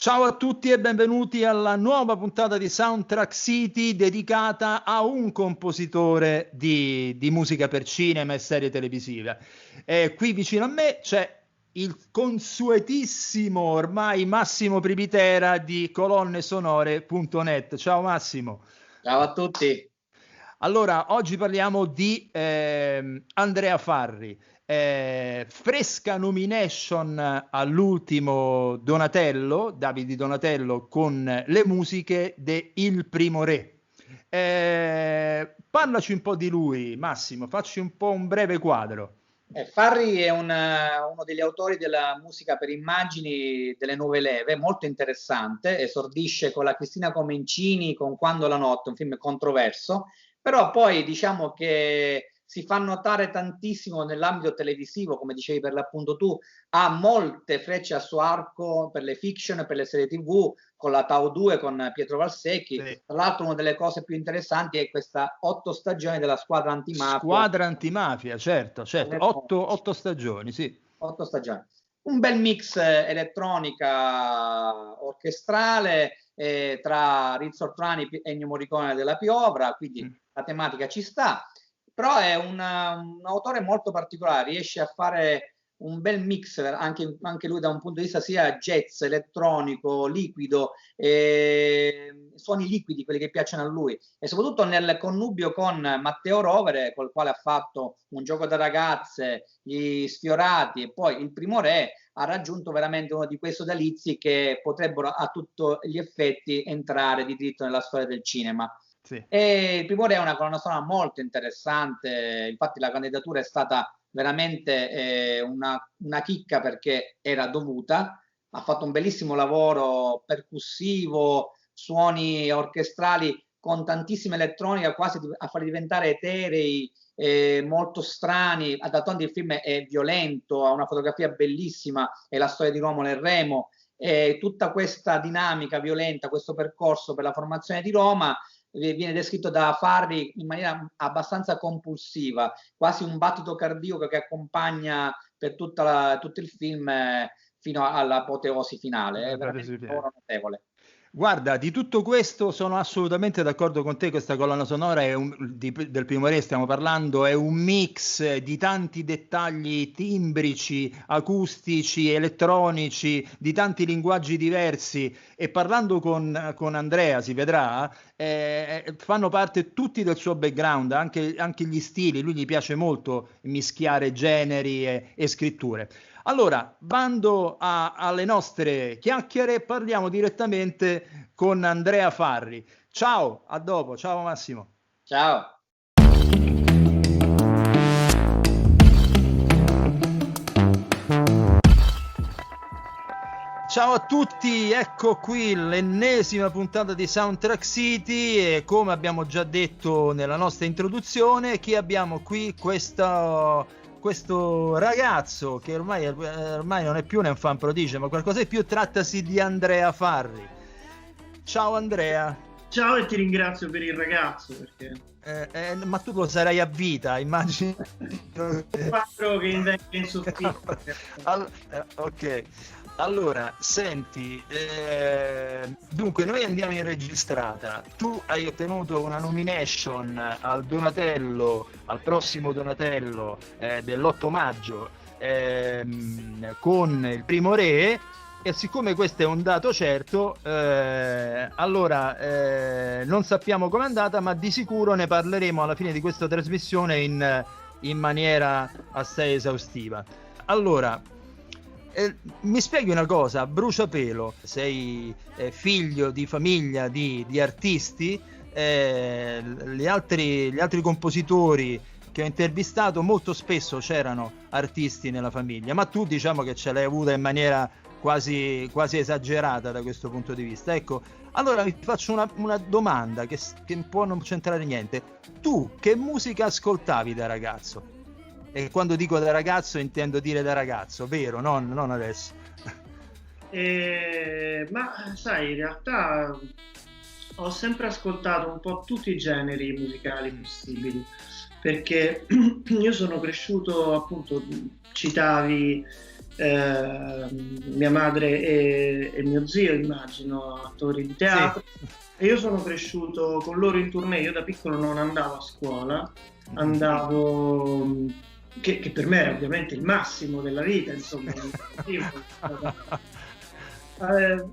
Ciao a tutti e benvenuti alla nuova puntata di Soundtrack City dedicata a un compositore di musica per cinema e serie televisive. Qui vicino a me c'è il consuetissimo ormai Massimo Pribitera di colonnesonore.net. Ciao Massimo. Ciao a tutti. Allora, oggi parliamo di Andrea Farri. Fresca nomination all'ultimo Donatello, Davide Donatello, con le musiche de Il Primo Re. Parlaci un po' di lui, Massimo, facci un po' un breve quadro. Farri è uno degli autori della musica per immagini delle nuove leve, molto interessante. Esordisce con la Cristina Comencini con Quando la notte, un film controverso, però poi diciamo che si fa notare tantissimo nell'ambito televisivo, come dicevi per l'appunto tu, ha molte frecce al suo arco per le fiction, per le serie TV, con la Tau 2, con Pietro Valsecchi. Sì. Tra l'altro una delle cose più interessanti è questa 8 stagioni della Squadra Antimafia. Squadra Antimafia, certo. 8 stagioni, sì. 8 stagioni. Un bel mix elettronica orchestrale tra Rizzo Ortrani e Ennio Morricone della Piovra, quindi la tematica ci sta. Però è un autore molto particolare, riesce a fare un bel mix anche lui da un punto di vista sia jazz, elettronico, liquido, suoni liquidi, quelli che piacciono a lui, e soprattutto nel connubio con Matteo Rovere, col quale ha fatto Un gioco da ragazze, Gli Sfiorati e poi Il Primo Re, ha raggiunto veramente uno di quei sodalizi che potrebbero a tutti gli effetti entrare di diritto nella storia del cinema. Sì. E Il Primo Re è una colonna sonora molto interessante, infatti la candidatura è stata veramente una chicca perché era dovuta. Ha fatto un bellissimo lavoro percussivo, suoni orchestrali con tantissima elettronica, quasi a farli diventare eterei, molto strani. D'altronde il film è violento, ha una fotografia bellissima, è la storia di Romolo e Remo, e tutta questa dinamica violenta, questo percorso per la formazione di Roma viene descritto da Farri in maniera abbastanza compulsiva, quasi un battito cardiaco che accompagna per tutto il film fino all'apoteosi finale. È veramente un lavoro notevole. Guarda, di tutto questo sono assolutamente d'accordo con te. Questa colonna sonora del Primo Re, stiamo parlando, è un mix di tanti dettagli timbrici, acustici, elettronici, di tanti linguaggi diversi, e parlando con Andrea si vedrà, fanno parte tutti del suo background, anche gli stili. Lui gli piace molto mischiare generi e scritture. Allora, bando alle nostre chiacchiere, parliamo direttamente con Andrea Farri. Ciao, a dopo. Ciao Massimo. Ciao. Ciao a tutti, ecco qui l'ennesima puntata di Soundtrack City e come abbiamo già detto nella nostra introduzione, chi abbiamo qui? Questo ragazzo che ormai non è più un fan prodigio, ma qualcosa di più, trattasi di Andrea Farri. Ciao Andrea. Ciao e ti ringrazio per il ragazzo perché... ma tu lo sarai a vita, immagini. 4 che inventa in soffitto. Ok. Allora, senti, dunque noi andiamo in registrata. Tu hai ottenuto una nomination al prossimo Donatello dell'8 maggio con Il Primo Re, e siccome questo è un dato certo, allora non sappiamo com'è andata, ma di sicuro ne parleremo alla fine di questa trasmissione in maniera assai esaustiva. Allora, mi spieghi una cosa, bruciapelo, sei figlio di famiglia di artisti, gli altri compositori che ho intervistato molto spesso c'erano artisti nella famiglia, ma tu diciamo che ce l'hai avuta in maniera quasi esagerata da questo punto di vista. Ecco, allora vi faccio una domanda che può non c'entrare niente. Tu che musica ascoltavi da ragazzo? E quando dico da ragazzo intendo dire da ragazzo, vero? Non adesso. Ma sai, in realtà ho sempre ascoltato un po' tutti i generi musicali possibili, perché io sono cresciuto, appunto, citavi mia madre e mio zio, immagino, attori di teatro. Sì. E io sono cresciuto con loro in tournée. Io da piccolo non andavo a scuola, andavo, che per me era ovviamente il massimo della vita, insomma.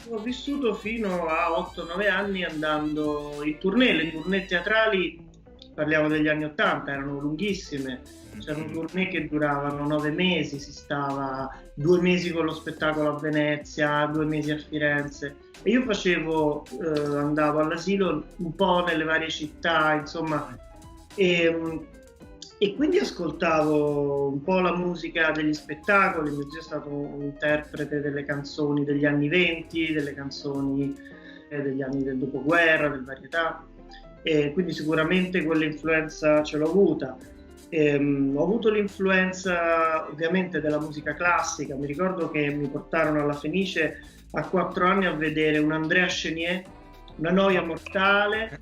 Ho vissuto fino a 8-9 anni andando in tournée. Le tournée teatrali, parliamo degli anni 80, erano lunghissime. C'erano tournée che duravano 9 mesi, si stava 2 mesi con lo spettacolo a Venezia, 2 mesi a Firenze. E io andavo all'asilo un po' nelle varie città, insomma, e quindi ascoltavo un po' la musica degli spettacoli. Mio zio è stato un interprete delle canzoni degli anni 20, delle canzoni degli anni del dopoguerra, del varietà, e quindi sicuramente quell'influenza ce l'ho avuta. Ho avuto l'influenza ovviamente della musica classica. Mi ricordo che mi portarono alla Fenice a 4 anni a vedere un Andrea Chenier, Una noia mortale,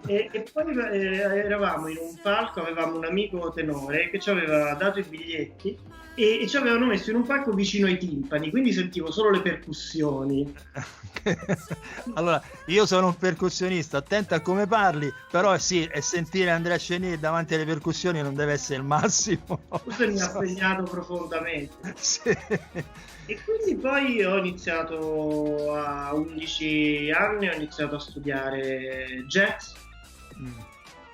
e poi eravamo in un palco, avevamo un amico tenore che ci aveva dato i biglietti e ci avevano messo in un palco vicino ai timpani, quindi sentivo solo le percussioni. Allora, io sono un percussionista, attento a come parli, però sì, e sentire Andrea Chenier davanti alle percussioni non deve essere il massimo. Questo mi ha segnato profondamente. Sì. E quindi poi ho iniziato a 11 anni, ho iniziato a studiare jazz.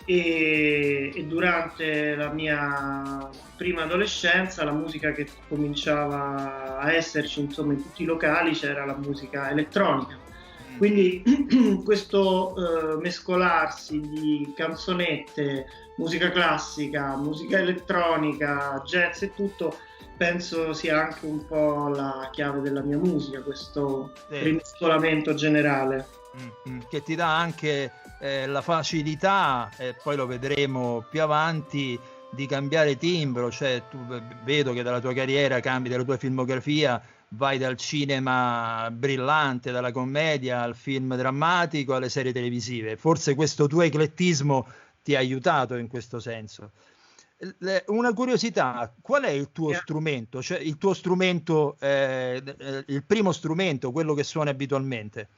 E durante la mia prima adolescenza la musica che cominciava a esserci, insomma, in tutti i locali c'era la musica elettronica, quindi questo mescolarsi di canzonette, musica classica, musica elettronica, jazz e tutto, penso sia anche un po' la chiave della mia musica, questo rimescolamento generale che ti dà anche la facilità, e poi lo vedremo più avanti, di cambiare timbro. Cioè, tu vedo che dalla tua carriera cambi, dalla tua filmografia, vai dal cinema brillante, dalla commedia al film drammatico, alle serie televisive. Forse questo tuo eclettismo ti ha aiutato in questo senso. Una curiosità: qual è il tuo strumento? Cioè il tuo strumento, il primo strumento, quello che suoni abitualmente?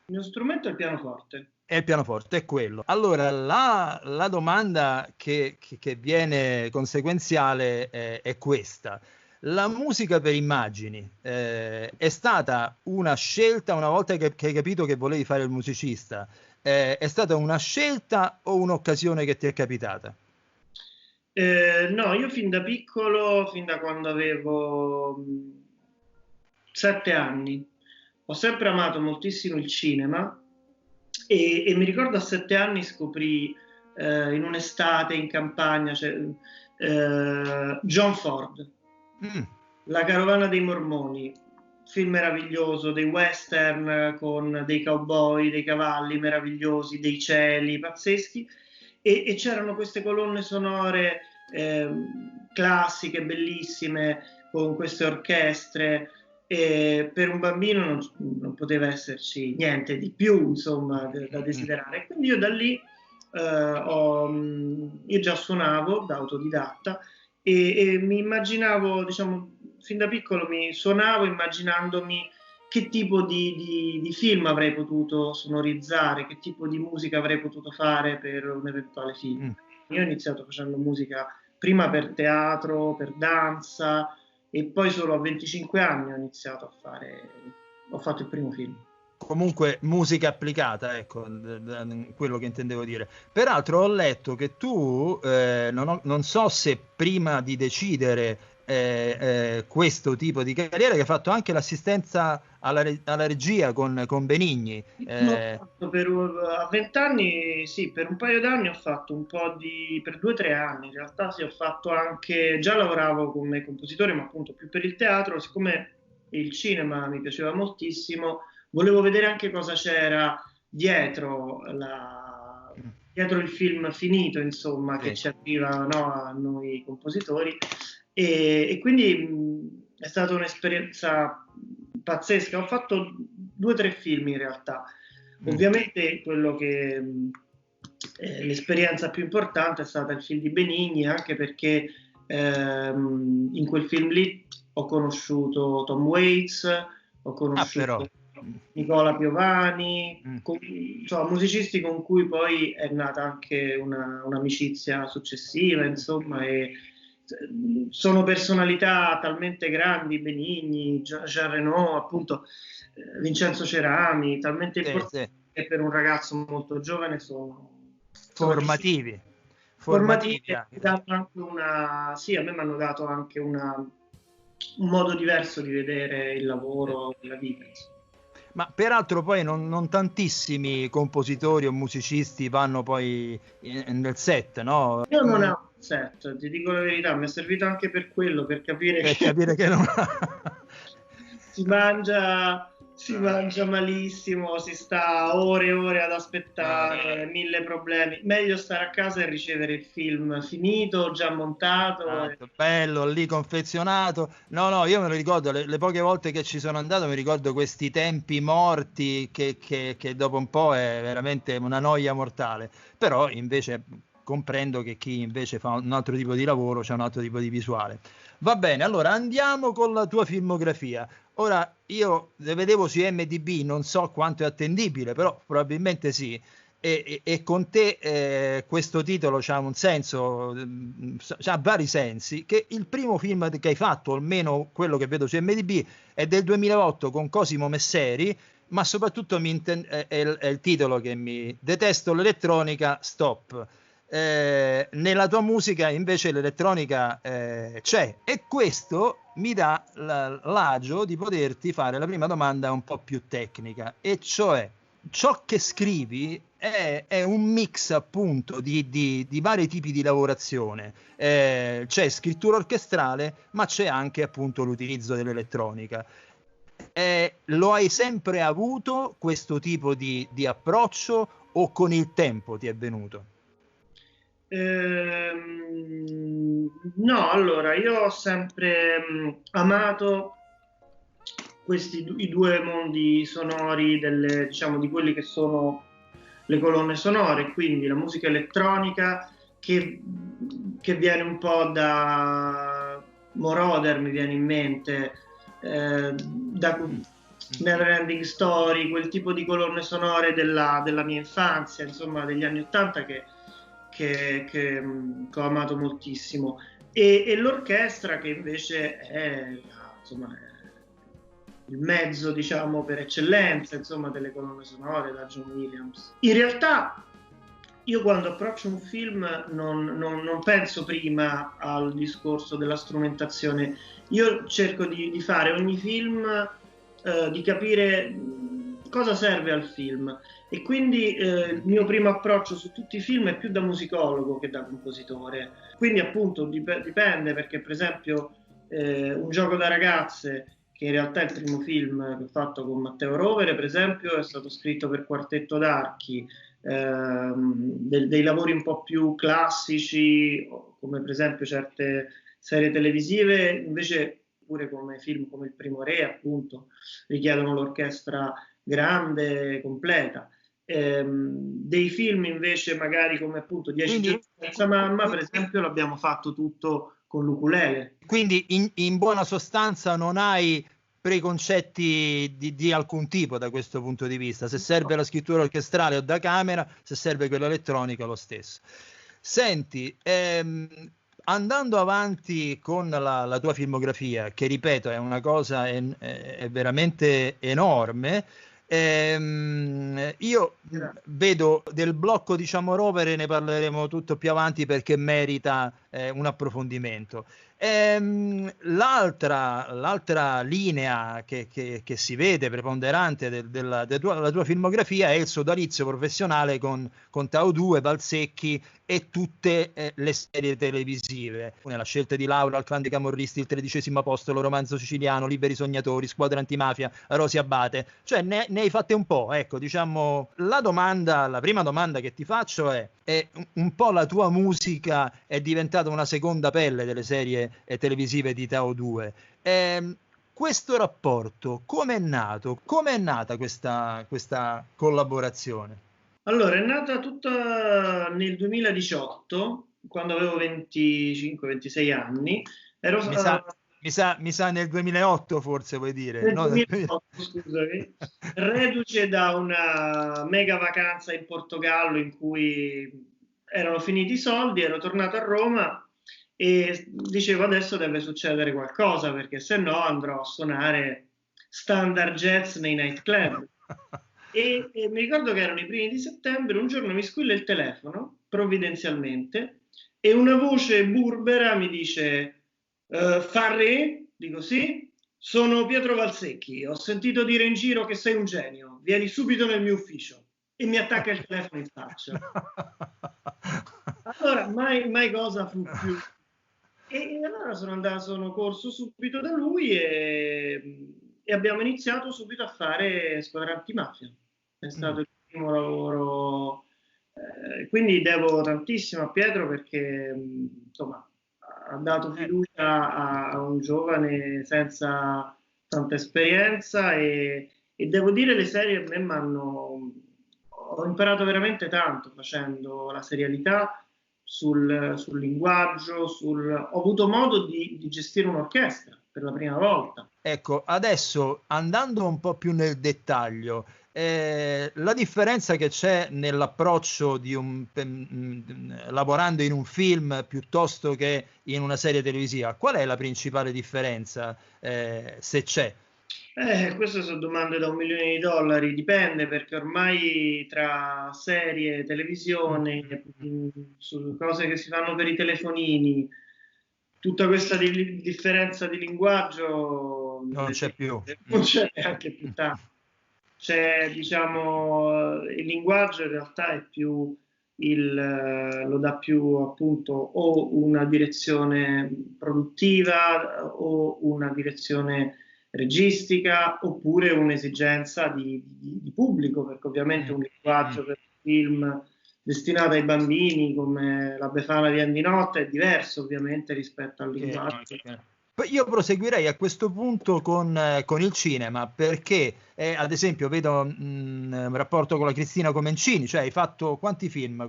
Il mio strumento è il pianoforte. È il pianoforte, è quello. Allora, la domanda che viene conseguenziale è questa. La musica per immagini è stata una scelta una volta che hai capito che volevi fare il musicista? È stata una scelta o un'occasione che ti è capitata? No, io fin da piccolo, fin da quando avevo 7 anni, ho sempre amato moltissimo il cinema e mi ricordo a 7 anni scoprì in un'estate in campagna John Ford, La carovana dei mormoni, film meraviglioso, dei western con dei cowboy, dei cavalli meravigliosi, dei cieli pazzeschi, e c'erano queste colonne sonore classiche, bellissime, con queste orchestre. E per un bambino non poteva esserci niente di più, insomma, da desiderare. Quindi io da lì io già suonavo da autodidatta e mi immaginavo, diciamo, fin da piccolo mi suonavo immaginandomi che tipo di film avrei potuto sonorizzare, che tipo di musica avrei potuto fare per un eventuale film. Io ho iniziato facendo musica prima per teatro, per danza, e poi solo a 25 anni ho fatto il primo film. Comunque musica applicata, ecco, quello che intendevo dire. Peraltro ho letto che tu, non so se prima di decidere questo tipo di carriera, che hai fatto anche l'assistenza alla regia con Benigni. A 20 anni, sì, per un paio d'anni ho fatto un po' per 2 o 3 anni, in realtà sì, ho fatto anche, già lavoravo come compositore, ma appunto più per il teatro. Siccome il cinema mi piaceva moltissimo, volevo vedere anche cosa c'era dietro il film finito, insomma, che ci arriva, no, a noi compositori. E quindi è stata un'esperienza pazzesca. Ho fatto 2 o 3 film in realtà. Ovviamente quello che l'esperienza più importante è stata il film di Benigni, anche perché in quel film lì ho conosciuto Tom Waits, ho conosciuto Nicola Piovani, insomma, musicisti con cui poi è nata anche un'amicizia successiva, insomma, e sono personalità talmente grandi, Benigni, Jean Reno, appunto, Vincenzo Cerami, talmente importanti che per un ragazzo molto giovane sono formativi. Anche sì, a me mi hanno dato anche un modo diverso di vedere il lavoro e la vita. Ma peraltro poi non tantissimi compositori o musicisti vanno poi nel set, no? Io non ho un set, ti dico la verità, mi è servito anche per quello, per capire che non si mangia malissimo, si sta ore e ore ad aspettare, mille problemi. Meglio stare a casa e ricevere il film finito, già montato. Bello, lì confezionato. No, io me lo ricordo, le poche volte che ci sono andato mi ricordo questi tempi morti che dopo un po' è veramente una noia mortale. Però invece comprendo che chi invece fa un altro tipo di lavoro c'è un altro tipo di visuale. Va bene, allora andiamo con la tua filmografia. Ora, io vedevo su IMDb, non so quanto è attendibile, però probabilmente sì, e con te questo titolo c'ha un senso, c'ha vari sensi, che il primo film che hai fatto, almeno quello che vedo su IMDb, è del 2008 con Cosimo Messeri, ma soprattutto è il titolo che mi... Detesto l'elettronica, stop. Nella tua musica invece l'elettronica c'è, e questo mi dà l'agio di poterti fare la prima domanda un po' più tecnica, e cioè ciò che scrivi è un mix appunto di vari tipi di lavorazione, c'è scrittura orchestrale ma c'è anche appunto l'utilizzo dell'elettronica. Lo hai sempre avuto questo tipo di approccio o con il tempo ti è venuto? No, allora io ho sempre amato i due mondi sonori diciamo, di quelli che sono le colonne sonore, quindi la musica elettronica che viene un po' da Moroder, mi viene in mente, da Neverending Story, quel tipo di colonne sonore della mia infanzia, insomma degli anni '80 che ho amato moltissimo, e l'orchestra che invece è, insomma, il mezzo, diciamo, per eccellenza, insomma, delle colonne sonore, da John Williams. In realtà io quando approccio un film non penso prima al discorso della strumentazione, io cerco di fare ogni film, di capire cosa serve al film, e quindi il mio primo approccio su tutti i film è più da musicologo che da compositore. Quindi appunto dipende, perché per esempio Un gioco da ragazze, che in realtà è il primo film che ho fatto con Matteo Rovere, per esempio, è stato scritto per quartetto d'archi, dei lavori un po' più classici, come per esempio certe serie televisive, invece pure come film come Il Primo Re, appunto, richiedono l'orchestra grande, completa. Dei film invece magari come appunto 10 giorni senza mamma, per esempio, l'abbiamo fatto tutto con l'ukulele. Quindi in buona sostanza non hai preconcetti di alcun tipo da questo punto di vista, se serve la scrittura orchestrale o da camera, se serve quella elettronica lo stesso. Senti, andando avanti con la tua filmografia, che ripeto è una cosa è veramente enorme, io vedo del blocco, diciamo, Rovere, ne parleremo tutto più avanti perché merita un approfondimento. L'altra linea che si vede preponderante della tua filmografia è il sodalizio professionale con Tau 2, Valsecchi e tutte le serie televisive. La scelta di Laura, Il clan dei camorristi, Il 13° apostolo, Romanzo siciliano, Liberi sognatori, Squadra antimafia, Rosi Abate, cioè ne hai fatte un po', ecco, diciamo. La prima domanda che ti faccio è un po' la tua musica è diventata una seconda pelle delle serie televisive di Tau 2. Questo rapporto come è nato? Come è nata questa collaborazione? Allora, è nata tutta nel 2018, quando avevo 25-26 anni. Mi sa nel 2008 forse, vuoi dire? Nel No, 2008, scusami, reduce da una mega vacanza in Portogallo in cui erano finiti i soldi, ero tornato a Roma e dicevo adesso deve succedere qualcosa perché se no andrò a suonare standard jazz nei nightclub. E mi ricordo che erano i primi di settembre, un giorno mi squilla il telefono, provvidenzialmente, e una voce burbera mi dice Farri? Dico sì, sono Pietro Valsecchi, ho sentito dire in giro che sei un genio, vieni subito nel mio ufficio, e mi attacca il telefono in faccia. Allora, mai cosa fu più. E allora sono corso subito da lui e abbiamo iniziato subito a fare Squadra Antimafia. È stato il primo lavoro, quindi devo tantissimo a Pietro perché insomma ha dato fiducia a un giovane senza tanta esperienza e devo dire le serie a me ho imparato veramente tanto facendo la serialità sul linguaggio, ho avuto modo di gestire un'orchestra per la prima volta. Ecco, adesso andando un po' più nel dettaglio, la differenza che c'è nell'approccio di lavorando in un film piuttosto che in una serie televisiva, qual è la principale differenza, se c'è? Queste sono domande da $1 milione, dipende perché ormai tra serie, televisione, su cose che si fanno per i telefonini, tutta questa differenza di linguaggio non c'è più. Non c'è neanche più tanto. C'è, diciamo, il linguaggio in realtà è più lo dà più appunto o una direzione produttiva o una direzione registica oppure un'esigenza di pubblico, perché ovviamente un linguaggio per un film destinato ai bambini come La Befana di Andy Notte è diverso ovviamente rispetto al linguaggio. Io proseguirei a questo punto con il cinema, perché ad esempio vedo un rapporto con la Cristina Comencini, cioè hai fatto quanti film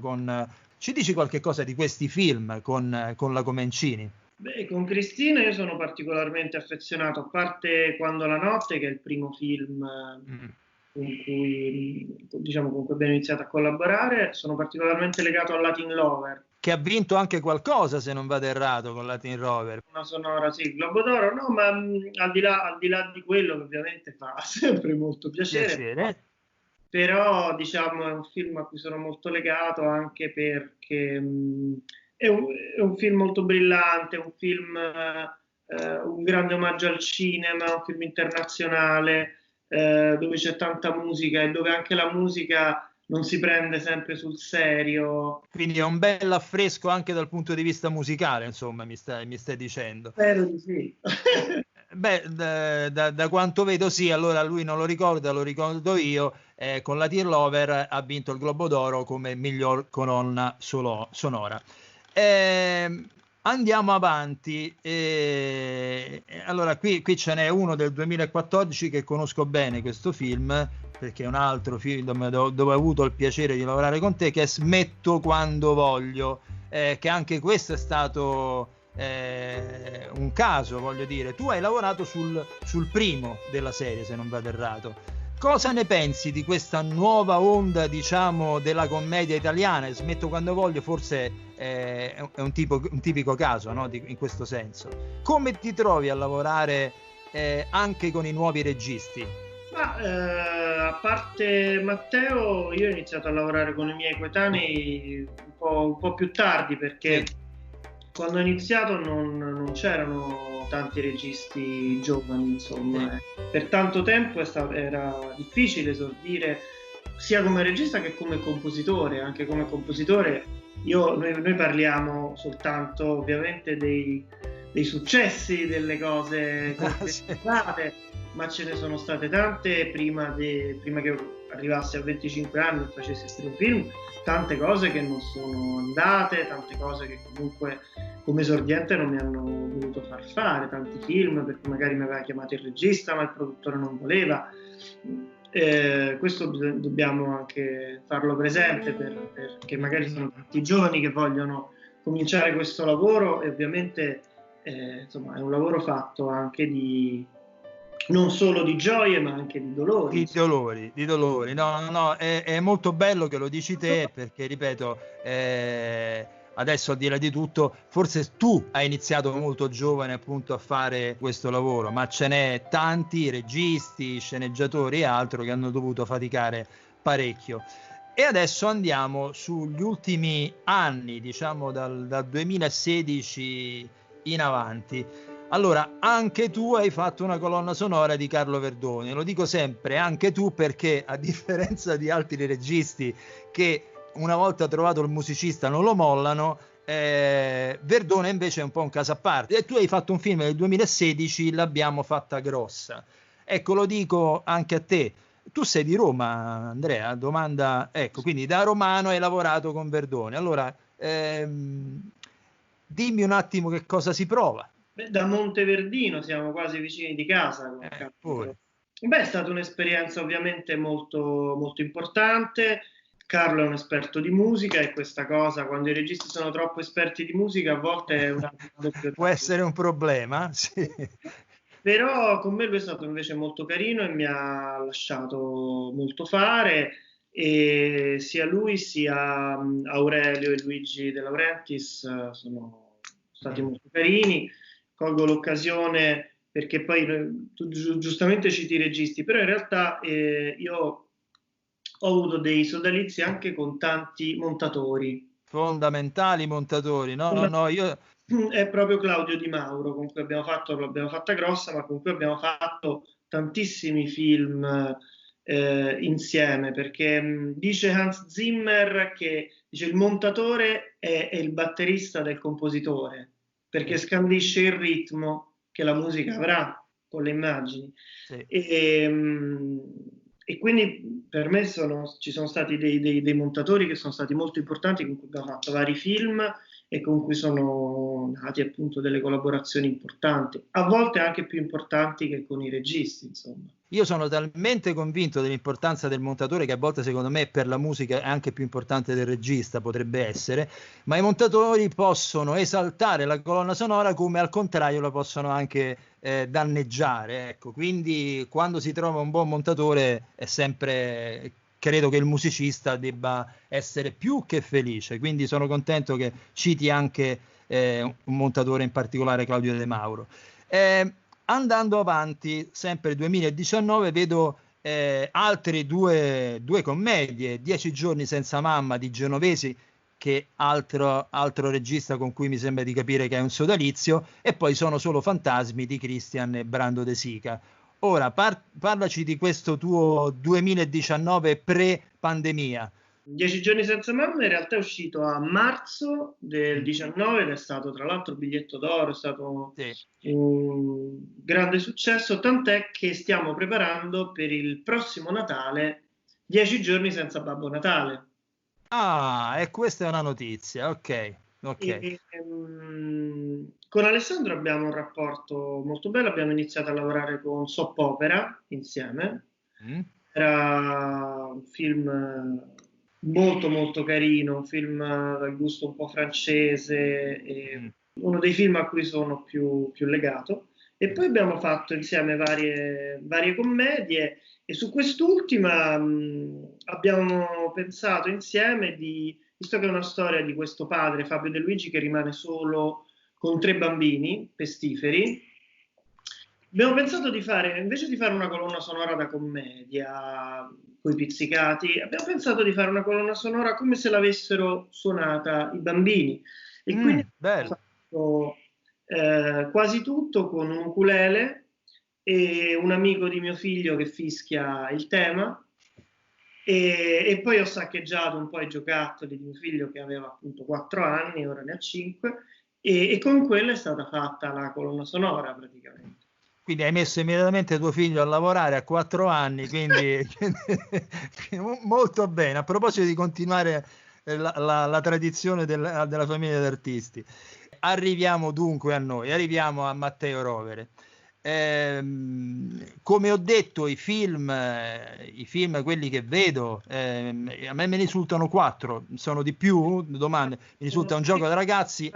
ci dici qualche cosa di questi film con la Comencini? Beh, con Cristina io sono particolarmente affezionato, a parte Quando la notte, che è il primo film con cui abbiamo iniziato a collaborare, sono particolarmente legato a Latin Lover. Che ha vinto anche qualcosa, se non vado errato, con Latin Lover. Una sonora, sì, Globo d'Oro, no, ma al di là di quello che ovviamente fa sempre molto piacere. Però diciamo è un film a cui sono molto legato anche perché è un film molto brillante, un film, un grande omaggio al cinema, un film internazionale dove c'è tanta musica e dove anche la musica non si prende sempre sul serio. Quindi è un bel affresco anche dal punto di vista musicale, insomma, mi stai dicendo. Spero di sì. Beh, da quanto vedo sì, allora lui non lo ricordo io, con Latin Lover ha vinto il Globo d'Oro come miglior colonna sonora. Andiamo avanti. Allora qui ce n'è uno del 2014 che conosco bene, questo film, perché è un altro film dove ho avuto il piacere di lavorare con te, che è Smetto quando voglio, che anche questo è stato un caso, voglio dire. Tu hai lavorato sul primo della serie, se non vado errato. Cosa ne pensi di questa nuova onda, diciamo, della commedia italiana? Smetto quando voglio, forse è un tipico caso, no? In questo senso. Come ti trovi a lavorare anche con i nuovi registi? A parte Matteo, io ho iniziato a lavorare con i miei coetanei un po' più tardi, perché quando ho iniziato non c'erano tanti registi giovani, insomma. Per tanto tempo era difficile esordire sia come regista che come compositore. Anche come compositore noi parliamo soltanto ovviamente dei successi, delle cose concretizzate, ma ce ne sono state tante prima che arrivassi a 25 anni e facessi il primo film, tante cose che non sono andate, tante cose che comunque come esordiente non mi hanno voluto far fare, tanti film perché magari mi aveva chiamato il regista ma il produttore non voleva. Questo dobbiamo anche farlo presente perché magari sono tanti giovani che vogliono cominciare questo lavoro e ovviamente insomma è un lavoro fatto anche non solo di gioie ma anche di dolori. Di dolori. No, è molto bello che lo dici te, perché ripeto, adesso al di là di tutto, forse tu hai iniziato molto giovane appunto a fare questo lavoro, ma ce n'è tanti registi, sceneggiatori e altro che hanno dovuto faticare parecchio. E adesso andiamo sugli ultimi anni, diciamo dal 2016 in avanti. Allora, anche tu hai fatto una colonna sonora di Carlo Verdone. Lo dico sempre, anche tu, perché a differenza di altri registi che una volta trovato il musicista non lo mollano, Verdone invece è un po' un caso a parte. E tu hai fatto un film nel 2016, L'abbiamo fatta grossa. Ecco, lo dico anche a te. Tu sei di Roma, Andrea? Domanda, ecco, quindi da romano hai lavorato con Verdone. Allora, dimmi un attimo che cosa si prova. Da Monteverdino, siamo quasi vicini di casa. È stata un'esperienza ovviamente molto, molto importante. Carlo è un esperto di musica e questa cosa, quando i registi sono troppo esperti di musica, a volte è può essere un problema, sì. Però con me lui è stato invece molto carino e mi ha lasciato molto fare, e sia lui sia Aurelio e Luigi De Laurentiis sono stati molto carini. Colgo l'occasione perché poi tu giustamente citi i registi, però in realtà io ho avuto dei sodalizi anche con tanti montatori. Fondamentali montatori, no, io... È proprio Claudio Di Mauro con cui l'abbiamo fatta grossa, ma con cui abbiamo fatto tantissimi film insieme, perché dice Hans Zimmer che dice, il montatore è il batterista del compositore, perché scandisce il ritmo che la musica avrà con le immagini. Sì. E quindi per me ci sono stati dei montatori che sono stati molto importanti, con cui abbiamo fatto vari film e con cui sono nati appunto delle collaborazioni importanti, a volte anche più importanti che con i registi, insomma. Io sono talmente convinto dell'importanza del montatore che a volte secondo me per la musica è anche più importante del regista, potrebbe essere, ma i montatori possono esaltare la colonna sonora come al contrario la possono anche danneggiare, ecco. Quindi quando si trova un buon montatore è sempre, credo che il musicista debba essere più che felice, quindi sono contento che citi anche un montatore in particolare, Claudio De Mauro. Andando avanti, sempre 2019, vedo altre due commedie, 10 giorni senza mamma di Genovesi, che altro regista con cui mi sembra di capire che è un sodalizio, e poi Sono solo fantasmi di Christian e Brando De Sica. Ora, parlaci di questo tuo 2019 pre-pandemia. 10 giorni senza mamma in realtà è uscito a marzo del 19 ed è stato tra l'altro biglietto d'oro, è stato un grande successo, tant'è che stiamo preparando per il prossimo Natale 10 giorni senza Babbo Natale. Ah, e questa è una notizia, ok. Con Alessandro abbiamo un rapporto molto bello, abbiamo iniziato a lavorare con Soap Opera insieme, era un film molto molto carino, un film dal gusto un po' francese, uno dei film a cui sono più legato, e poi abbiamo fatto insieme varie commedie, e su quest'ultima abbiamo pensato insieme visto che è una storia di questo padre, Fabio De Luigi, che rimane solo con 3 bambini pestiferi, abbiamo pensato invece di fare una colonna sonora da commedia coi pizzicati, abbiamo pensato di fare una colonna sonora come se l'avessero suonata i bambini, e quindi abbiamo fatto quasi tutto con un ukulele e un amico di mio figlio che fischia il tema, e poi ho saccheggiato un po' i giocattoli di mio figlio che aveva appunto 4 anni, ora ne ha 5, e con quello è stata fatta la colonna sonora praticamente. Quindi hai messo immediatamente tuo figlio a lavorare a 4 anni, quindi molto bene. A proposito di continuare la tradizione della famiglia di artisti, arriviamo dunque a noi, arriviamo a Matteo Rovere. Come ho detto, i film quelli che vedo, a me me ne risultano 4, sono di più? Domande. Mi risulta Un gioco da ragazzi,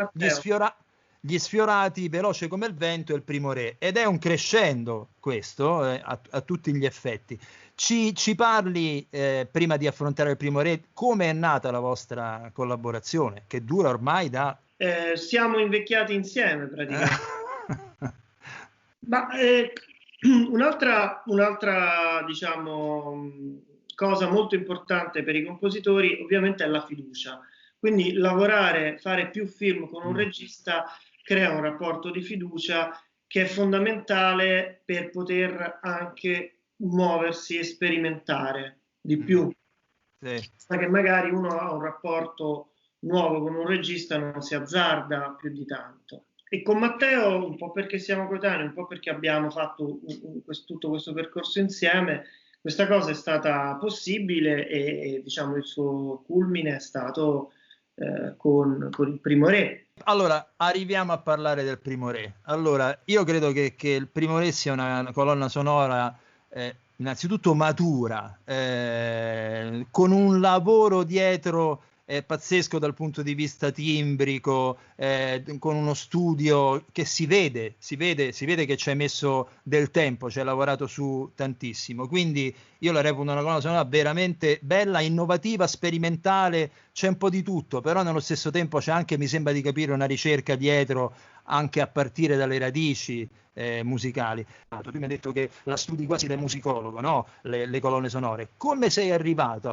Gli Sfiorati, Veloce come il vento e Il primo re, ed è un crescendo questo a tutti gli effetti. Ci parli, prima di affrontare Il primo re, come è nata la vostra collaborazione, che dura ormai da... Siamo invecchiati insieme praticamente. Ma un'altra diciamo, cosa molto importante per i compositori ovviamente è la fiducia. Quindi lavorare, fare più film con un regista crea un rapporto di fiducia che è fondamentale per poter anche muoversi e sperimentare di più. Sì. Che magari uno ha un rapporto nuovo con un regista, non si azzarda più di tanto. E con Matteo, un po' perché siamo coetanei, un po' perché abbiamo fatto tutto questo percorso insieme, questa cosa è stata possibile e diciamo il suo culmine è stato con Il primo re. Allora, arriviamo a parlare del primo re. Allora, io credo che Il primo re sia una colonna sonora innanzitutto matura, con un lavoro dietro pazzesco dal punto di vista timbrico, con uno studio che si vede che ci hai messo del tempo, ci hai lavorato su tantissimo. Quindi io la reputo una colonna sonora veramente bella, innovativa, sperimentale, c'è un po' di tutto, però nello stesso tempo c'è anche, mi sembra di capire, una ricerca dietro, anche a partire dalle radici musicali. Tu mi hai detto che la studi quasi da musicologo, no? Le colonne sonore. Come sei arrivato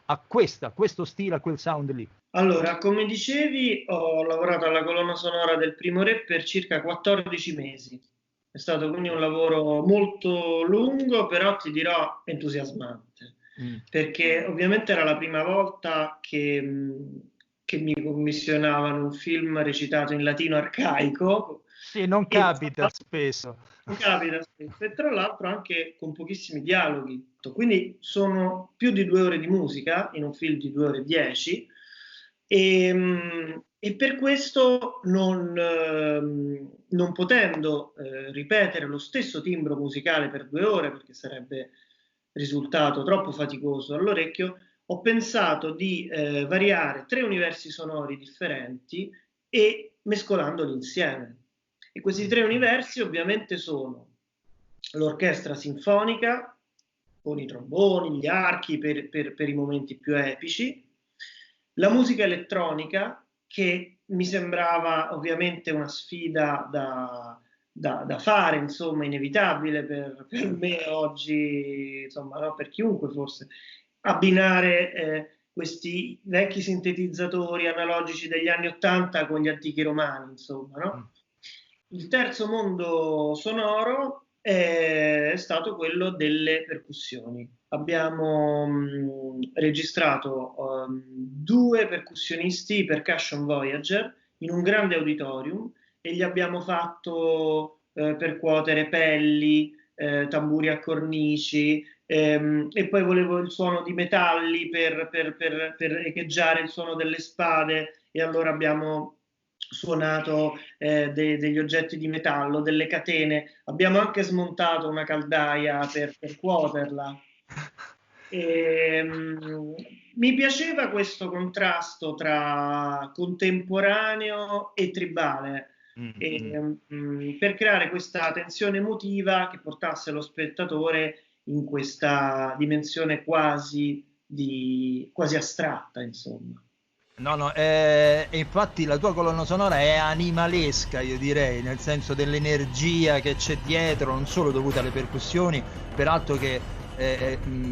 a questo stile, a quel sound lì? Allora, come dicevi, ho lavorato alla colonna sonora del primo re per circa 14 mesi. È stato quindi un lavoro molto lungo, però ti dirò entusiasmante, perché ovviamente era la prima volta che mi commissionavano un film recitato in latino arcaico. Sì, non capita spesso. Non capita spesso, e tra l'altro anche con pochissimi dialoghi. Quindi sono più di 2 ore di musica in un film di 2 ore e 10 e per questo non potendo ripetere lo stesso timbro musicale per 2 ore, perché sarebbe risultato troppo faticoso all'orecchio, ho pensato di variare 3 universi sonori differenti e mescolandoli insieme. E questi 3 universi ovviamente sono l'orchestra sinfonica, con i tromboni, gli archi per i momenti più epici, la musica elettronica, che mi sembrava ovviamente una sfida da fare, insomma, inevitabile per me oggi, insomma, no, per chiunque forse, abbinare questi vecchi sintetizzatori analogici degli anni '80 con gli antichi romani, insomma, no? Il terzo mondo sonoro è stato quello delle percussioni. Abbiamo registrato 2 percussionisti, Percussion Voyager, in un grande auditorium e gli abbiamo fatto percuotere pelli, tamburi a cornici, e poi volevo il suono di metalli per echeggiare il suono delle spade, e allora abbiamo suonato degli oggetti di metallo, delle catene, abbiamo anche smontato una caldaia per cuoterla. Mi piaceva questo contrasto tra contemporaneo e tribale, per creare questa tensione emotiva che portasse lo spettatore in questa dimensione quasi astratta, insomma. No, e infatti la tua colonna sonora è animalesca, io direi, nel senso dell'energia che c'è dietro, non solo dovuta alle percussioni, peraltro che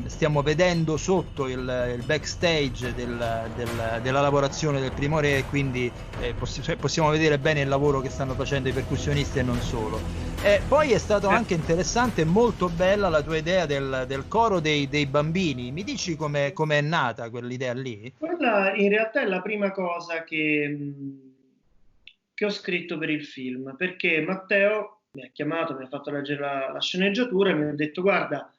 stiamo vedendo sotto il backstage della lavorazione del primo re, quindi possiamo vedere bene il lavoro che stanno facendo i percussionisti e non solo. Poi è stato anche interessante e molto bella la tua idea del coro dei bambini. Mi dici come è nata quell'idea lì? Quella in realtà è la prima cosa che ho scritto per il film, perché Matteo mi ha chiamato, mi ha fatto leggere la sceneggiatura e mi ha detto: guarda,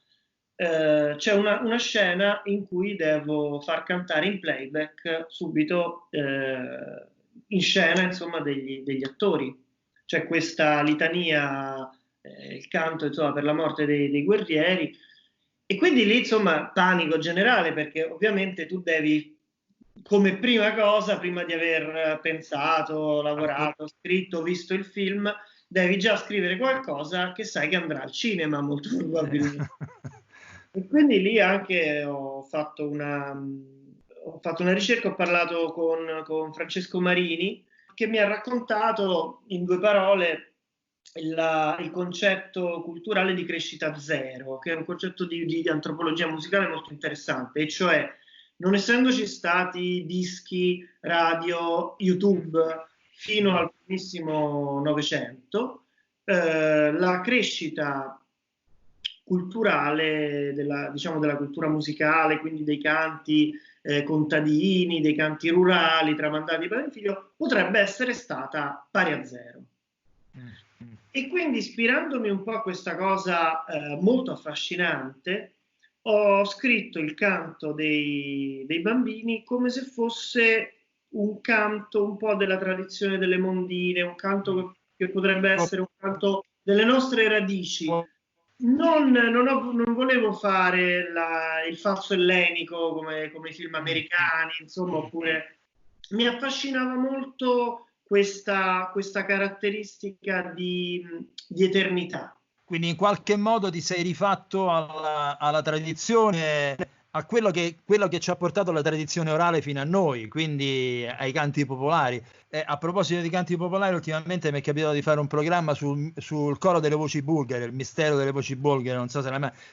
c'è una scena in cui devo far cantare in playback subito in scena, insomma, degli attori. C'è questa litania, il canto, insomma, per la morte dei guerrieri, e quindi lì, insomma, panico generale, perché ovviamente tu devi come prima cosa, prima di aver pensato, lavorato, scritto, visto il film, devi già scrivere qualcosa che sai che andrà al cinema, molto probabilmente. E quindi lì anche ho fatto una ricerca, ho parlato con Francesco Marini, che mi ha raccontato in 2 parole il concetto culturale di crescita zero, che è un concetto di antropologia musicale molto interessante, e cioè, non essendoci stati dischi, radio, YouTube fino al primissimo Novecento, la crescita culturale della cultura musicale, quindi dei canti contadini, dei canti rurali tramandati di padre in figlio, potrebbe essere stata pari a zero. E quindi, ispirandomi un po' a questa cosa molto affascinante, ho scritto il canto dei bambini come se fosse un canto un po' della tradizione delle mondine, un canto che potrebbe essere un canto delle nostre radici. Non volevo fare il falso ellenico come i film americani, insomma, oppure mi affascinava molto questa caratteristica di eternità. Quindi in qualche modo ti sei rifatto alla tradizione, a quello che ci ha portato la tradizione orale fino a noi, quindi ai canti popolari. A proposito di canti popolari, ultimamente mi è capitato di fare un programma sul coro delle voci bulgare, il mistero delle voci bulgare, non so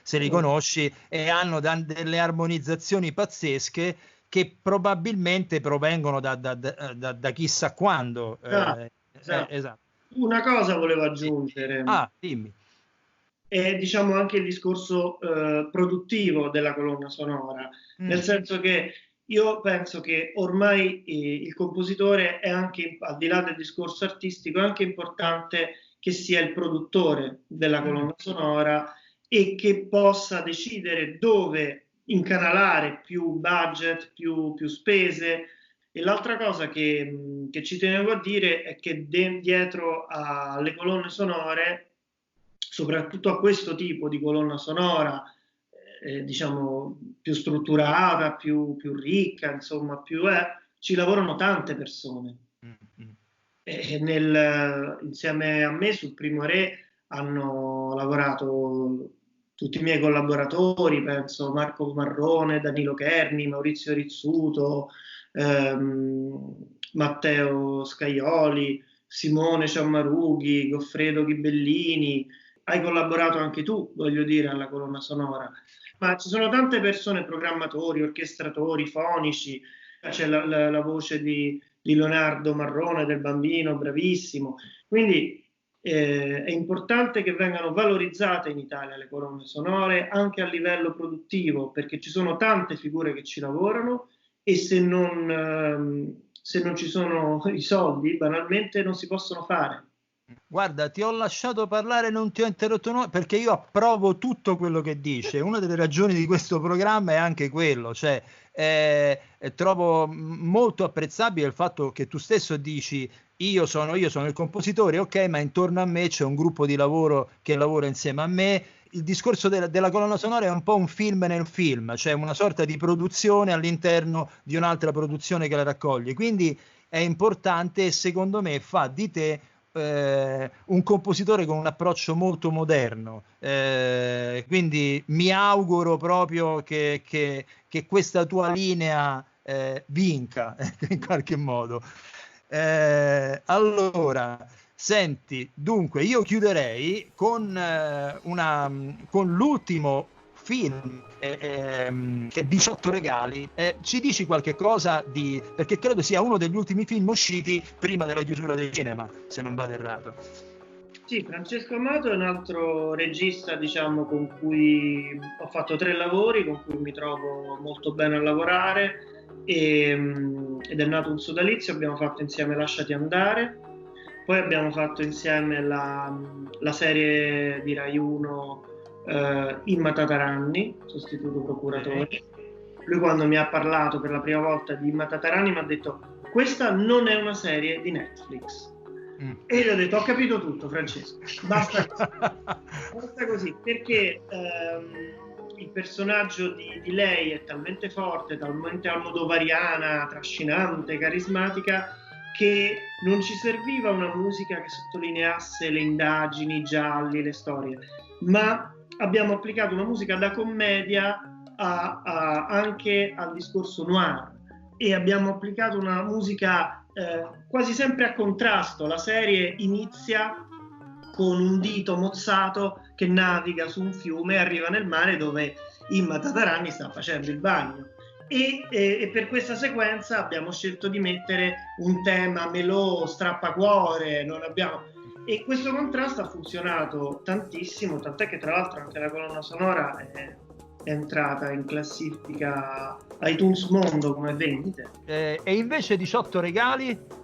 se li conosci, e hanno delle armonizzazioni pazzesche che probabilmente provengono da chissà quando. Esatto. Una cosa volevo aggiungere. Dimmi. È anche il discorso produttivo della colonna sonora, nel senso che io penso che ormai il compositore è anche, al di là del discorso artistico, è anche importante che sia il produttore della colonna sonora e che possa decidere dove incanalare più budget, più spese. E l'altra cosa che ci tenevo a dire è che dietro alle colonne sonore, soprattutto a questo tipo di colonna sonora, più strutturata, più ricca, insomma, ci lavorano tante persone. Insieme a me sul Primo Re hanno lavorato tutti i miei collaboratori, penso Marco Marrone, Danilo Cherni, Maurizio Rizzuto, Matteo Scaioli, Simone Ciammarughi, Goffredo Ghibellini. Hai collaborato anche tu, voglio dire, alla colonna sonora, ma ci sono tante persone, programmatori, orchestratori, fonici, c'è la voce di Leonardo Marrone, del Bambino, bravissimo, quindi è importante che vengano valorizzate in Italia le colonne sonore anche a livello produttivo, perché ci sono tante figure che ci lavorano e se non ci sono i soldi, banalmente non si possono fare. Guarda, ti ho lasciato parlare, non ti ho interrotto perché io approvo tutto quello che dice. Una delle ragioni di questo programma è anche quello, cioè trovo molto apprezzabile il fatto che tu stesso dici io sono il compositore, ok, ma intorno a me c'è un gruppo di lavoro che lavora insieme a me. Il discorso della colonna sonora è un po' un film nel film, cioè una sorta di produzione all'interno di un'altra produzione che la raccoglie, quindi è importante e secondo me fa di te un compositore con un approccio molto moderno, quindi mi auguro proprio che questa tua linea vinca in qualche modo. Allora, senti, dunque io chiuderei con l'ultimo film che è 18 regali. Ci dici qualche cosa perché credo sia uno degli ultimi film usciti prima della chiusura del cinema, se non vado errato. Sì, Francesco Amato è un altro regista, con cui ho fatto 3 lavori, con cui mi trovo molto bene a lavorare, ed è nato un sodalizio. Abbiamo fatto insieme Lasciati andare, poi abbiamo fatto insieme la serie di Rai 1 Imma Tataranni, sostituto procuratore. Lui, quando mi ha parlato per la prima volta di Imma Tataranni, mi ha detto: questa non è una serie di Netflix. E io ho detto: ho capito tutto, Francesco, basta così, perché il personaggio di lei è talmente forte, talmente almodovariana, trascinante, carismatica, che non ci serviva una musica che sottolineasse le indagini, i gialli, le storie, ma abbiamo applicato una musica da commedia anche al discorso noir, e abbiamo applicato una musica quasi sempre a contrasto. La serie inizia con un dito mozzato che naviga su un fiume e arriva nel mare dove Imma Tatarani sta facendo il bagno, e per questa sequenza abbiamo scelto di mettere un tema melò, strappacuore, e questo contrasto ha funzionato tantissimo, tant'è che tra l'altro anche la colonna sonora è entrata in classifica iTunes Mondo come vendite. E invece 18 regali?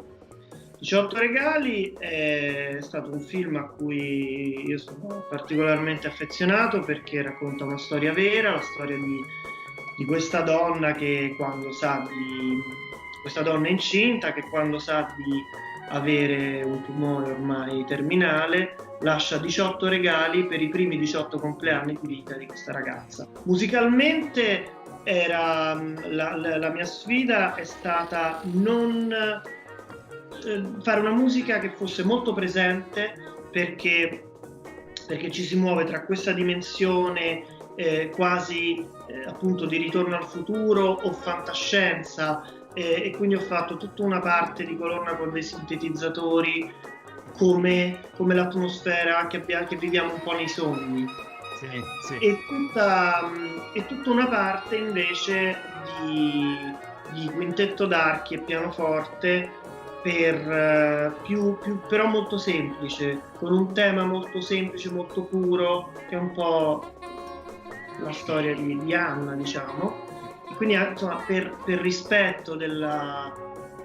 18 regali è stato un film a cui io sono particolarmente affezionato, perché racconta una storia vera, la storia di questa donna che quando sa questa donna incinta, che quando sa di avere un tumore ormai terminale, lascia 18 regali per i primi 18 compleanni di vita di questa ragazza. Musicalmente la mia sfida è stata non fare una musica che fosse molto presente, perché ci si muove tra questa dimensione quasi appunto di Ritorno al futuro o fantascienza, e quindi ho fatto tutta una parte di colonna con dei sintetizzatori come l'atmosfera che viviamo un po' nei sogni. Sì. E tutta una parte invece di quintetto d'archi e pianoforte, però molto semplice, con un tema molto semplice, molto puro, che è un po' la storia di Anna, diciamo. E quindi insomma, per rispetto della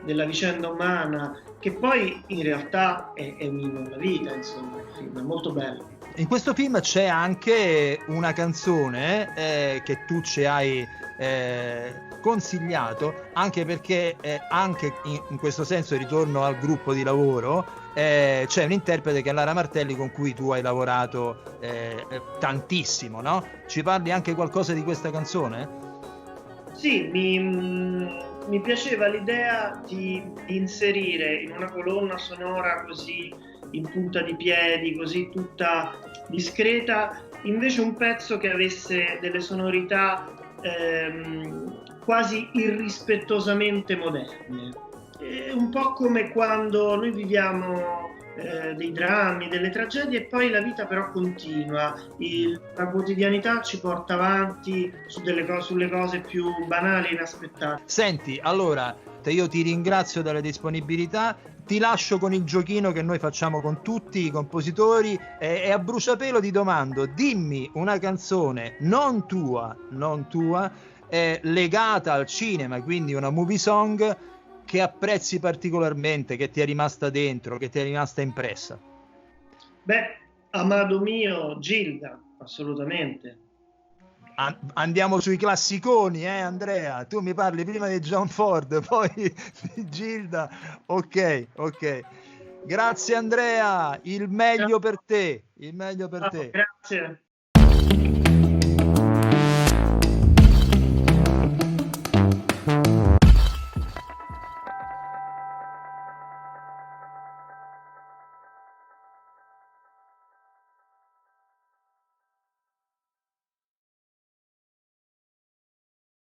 vicenda umana, che poi in realtà è un inno alla vita, insomma, il film è molto bello. In questo film c'è anche una canzone che tu ci hai consigliato, anche perché anche in questo senso ritorno al gruppo di lavoro, c'è un interprete che è Lara Martelli, con cui tu hai lavorato tantissimo, no? Ci parli anche qualcosa di questa canzone? Sì, mi piaceva l'idea di inserire in una colonna sonora così in punta di piedi, così tutta discreta, invece un pezzo che avesse delle sonorità quasi irrispettosamente moderne. Un po' come quando noi viviamo dei drammi, delle tragedie, e poi la vita però continua, la quotidianità ci porta avanti sulle cose più banali e inaspettate. Senti, allora io ti ringrazio della disponibilità, ti lascio con il giochino che noi facciamo con tutti i compositori, e a bruciapelo ti domando: dimmi una canzone non tua legata al cinema, quindi una movie song che apprezzi particolarmente, che ti è rimasta dentro, che ti è rimasta impressa. Beh, amado mio, Gilda, assolutamente. Andiamo sui classiconi, Andrea? Tu mi parli prima di John Ford, poi di Gilda. Ok. Grazie Andrea, il meglio per te. Grazie.